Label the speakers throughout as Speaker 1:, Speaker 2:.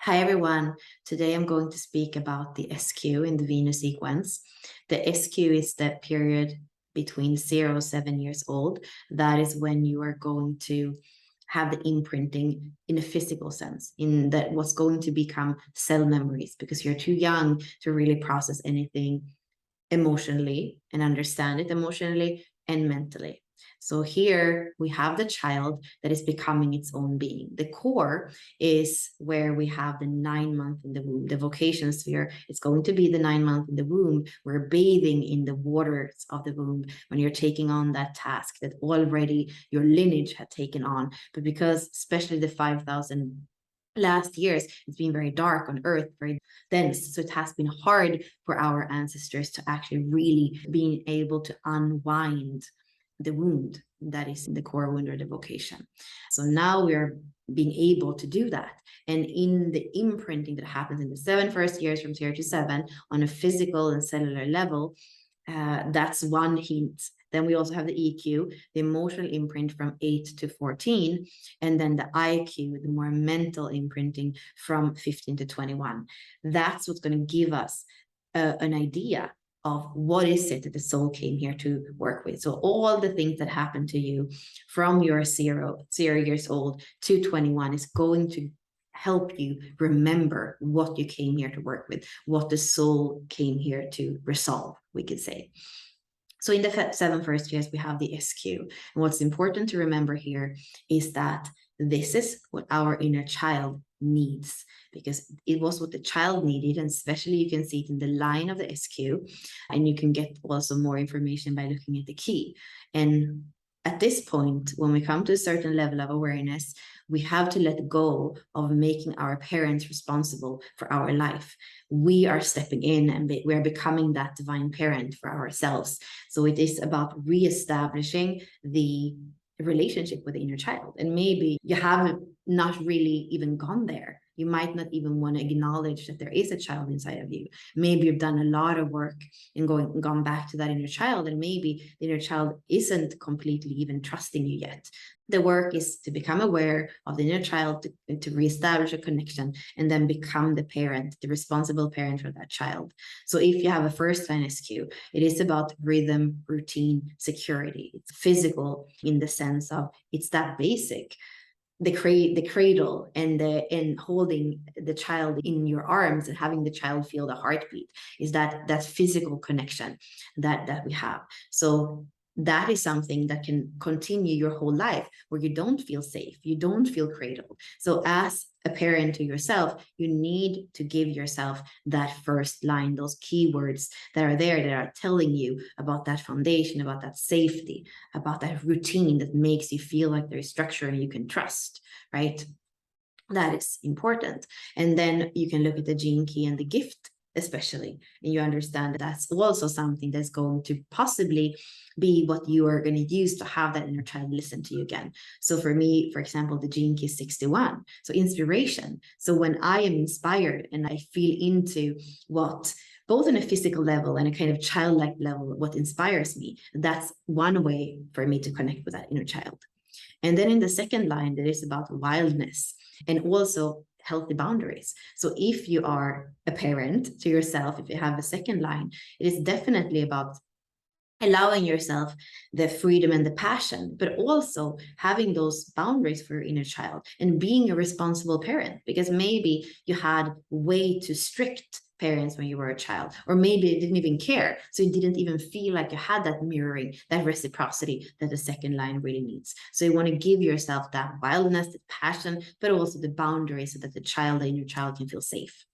Speaker 1: Hi everyone. Today I'm going to speak about the SQ in the Venus sequence. The SQ is the period between 0 to 7 years old. That is when you are going to have the imprinting in a physical sense, in that what's going to become cell memories, because you're too young to really process anything emotionally and understand it emotionally and mentally. So here we have the child that is becoming its own being. The core is where we have the 9 month in the womb, the vocation sphere. It's going to be the 9 month in the womb. We're bathing in the waters of the womb when you're taking on that task that already your lineage had taken on. But because especially the 5,000 last years, it's been very dark on earth, very dense. So it has been hard for our ancestors to actually really being able to unwind the wound that is in the core wound or the vocation. So now we're being able to do that. And in the imprinting that happens in the 7 first years from 0 to 7 on a physical and cellular level, that's one hint. Then we also have the EQ, the emotional imprint from 8 to 14, and then the IQ, the more mental imprinting from 15 to 21. That's what's going to give us an idea of what is it that the soul came here to work with. So all the things that happen to you from your 0 years old to 21 is going to help you remember what you came here to work with, what the soul came here to resolve, we could say. So in the 7 first years, we have the SQ. And what's important to remember here is that this is what our inner child needs, because it was what the child needed. And especially you can see it in the line of the SQ. And you can get also more information by looking at the key. And at this point, when we come to a certain level of awareness, we have to let go of making our parents responsible for our life. We are stepping in and we are becoming that divine parent for ourselves. So it is about reestablishing the relationship with the inner child. And maybe you haven't not really even gone there. You might not even want to acknowledge that there is a child inside of you. Maybe you've done a lot of work and gone back to that inner child, and maybe the inner child isn't completely even trusting you yet. The work is to become aware of the inner child, to reestablish a connection, and then become the parent, the responsible parent for that child. So if you have a first line SQ, it is about rhythm, routine, security. It's physical in the sense of it's that basic. The cradle and holding the child in your arms and having the child feel the heartbeat is that physical connection that we have. So that is something that can continue your whole life, where you don't feel safe, you don't feel cradled. So as a parent to yourself, you need to give yourself that first line, those keywords that are there, that are telling you about that foundation, about that safety, about that routine that makes you feel like there's structure and you can trust, right? That is important. And then you can look at the gene key and the gift, especially, and you understand that that's also something that's going to possibly be what you are going to use to have that inner child listen to you again. So for me, for example, the gene key is 61, so inspiration. So when I am inspired and I feel into what, both on a physical level and a kind of childlike level, what inspires me, that's one way for me to connect with that inner child. And then in the second line, that is about wildness and also healthy boundaries. So if you are a parent to yourself, if you have a second line, it is definitely about allowing yourself the freedom and the passion, but also having those boundaries for your inner child and being a responsible parent, because maybe you had way too strict parents when you were a child, or maybe they didn't even care. So you didn't even feel like you had that mirroring, that reciprocity that the second line really needs. So you want to give yourself that wildness, that passion, but also the boundaries so that the child and your child can feel safe.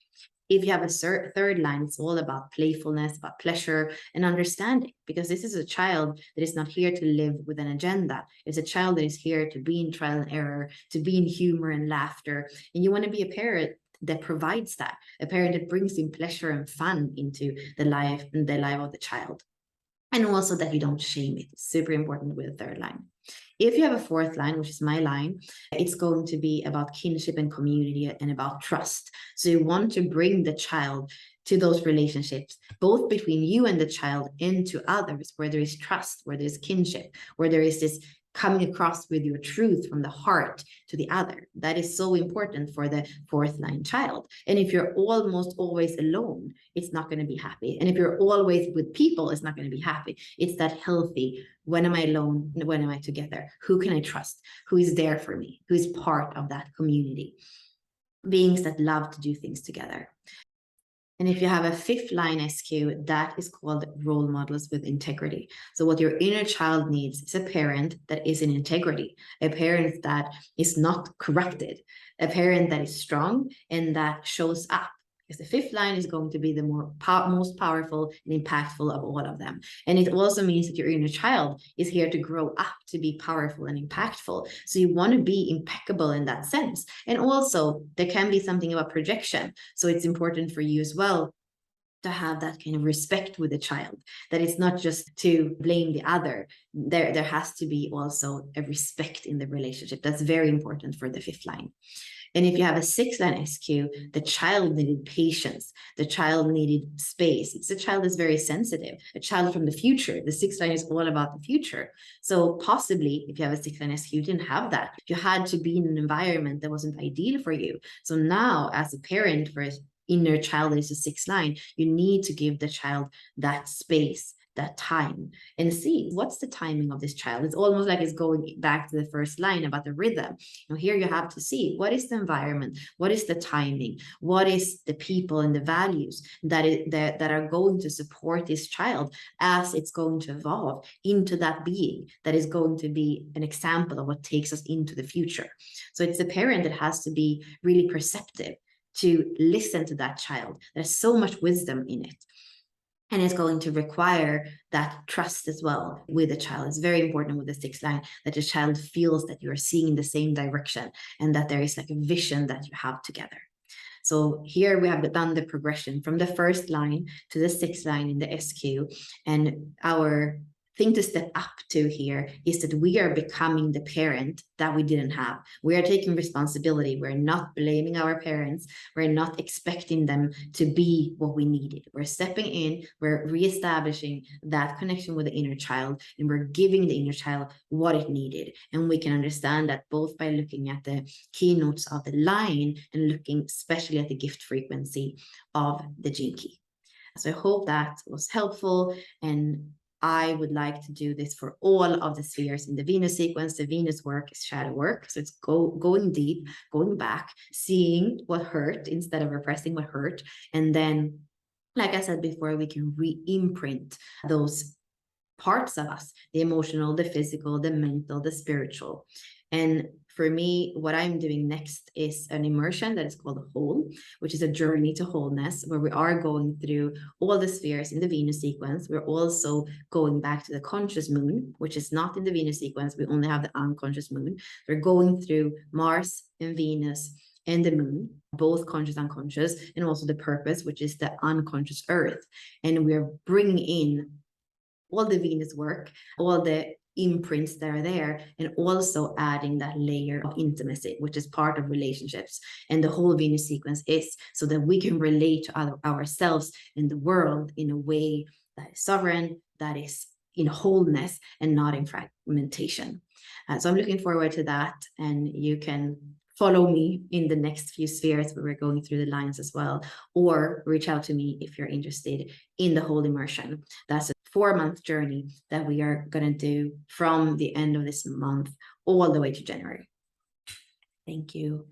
Speaker 1: If you have a third line, it's all about playfulness, about pleasure and understanding, because this is a child that is not here to live with an agenda. It's a child that is here to be in trial and error, to be in humor and laughter. And you want to be a parent that provides that, a parent that brings in pleasure and fun into the life of the child. And also that you don't shame it. It's super important with the third line. If you have a fourth line, which is my line, it's going to be about kinship and community and about trust. So you want to bring the child to those relationships, both between you and the child and to others, where there is trust, where there is kinship, where there is this coming across with your truth from the heart to the other. That is so important for the fourth line child. And if you're almost always alone, it's not going to be happy. And if you're always with people, it's not going to be happy. It's that healthy, when am I alone? When am I together? Who can I trust? Who is there for me? Who is part of that community? Beings that love to do things together. And if you have a fifth line SQ, that is called role models with integrity. So what your inner child needs is a parent that is in integrity, a parent that is not corrupted, a parent that is strong and that shows up. Because the fifth line is going to be the most powerful and impactful of all of them. And it also means that your inner child is here to grow up to be powerful and impactful. So you want to be impeccable in that sense. And also there can be something about projection. So it's important for you as well to have that kind of respect with the child, that it's not just to blame the other. There has to be also a respect in the relationship. That's very important for the fifth line. And if you have a sixth line SQ, the child needed patience. The child needed space. It's a child that's very sensitive, a child from the future. The sixth line is all about the future. So possibly if you have a sixth line SQ, you didn't have that. You had to be in an environment that wasn't ideal for you. So now as a parent for an inner child that is a sixth line, you need to give the child that space, that time, and see what's the timing of this child. It's almost like it's going back to the first line about the rhythm. Here you have to see what is the environment, what is the timing, what is the people and the values that are going to support this child as it's going to evolve into that being that is going to be an example of what takes us into the future. So it's the parent that has to be really perceptive to listen to that child. There's so much wisdom in it. And it's going to require that trust as well with the child. It's very important with the sixth line that the child feels that you are seeing in the same direction and that there is like a vision that you have together. So here we have done the progression from the first line to the sixth line in the SQ. And our thing to step up to here is that we are becoming the parent that we didn't have. We are taking responsibility. We're not blaming our parents. We're not expecting them to be what we needed. We're stepping in, we're reestablishing that connection with the inner child, and we're giving the inner child what it needed. And we can understand that both by looking at the keynotes of the line and looking especially at the gift frequency of the gene key. So I hope that was helpful, and I would like to do this for all of the spheres in the Venus sequence. The Venus work is shadow work. So it's going deep, going back, seeing what hurt instead of repressing what hurt. And then, like I said before, we can re-imprint those parts of us, the emotional, the physical, the mental, the spiritual. And for me, what I'm doing next is an immersion that is called Whole, which is a journey to wholeness, where we are going through all the spheres in the Venus sequence. We're also going back to the conscious moon, which is not in the Venus sequence. We only have the unconscious moon. We're going through Mars and Venus and the moon, both conscious, unconscious, and also the purpose, which is the unconscious earth. And we're bringing in all the Venus work, all the imprints that are there, and also adding that layer of intimacy, which is part of relationships. And the whole Venus sequence is so that we can relate to ourselves and the world in a way that is sovereign, that is in wholeness and not in fragmentation. So I'm looking forward to that, and you can follow me in the next few spheres where we're going through the lines as well, or reach out to me if you're interested in the whole immersion. That's a 4-month journey that we are going to do from the end of this month all the way to January. Thank you.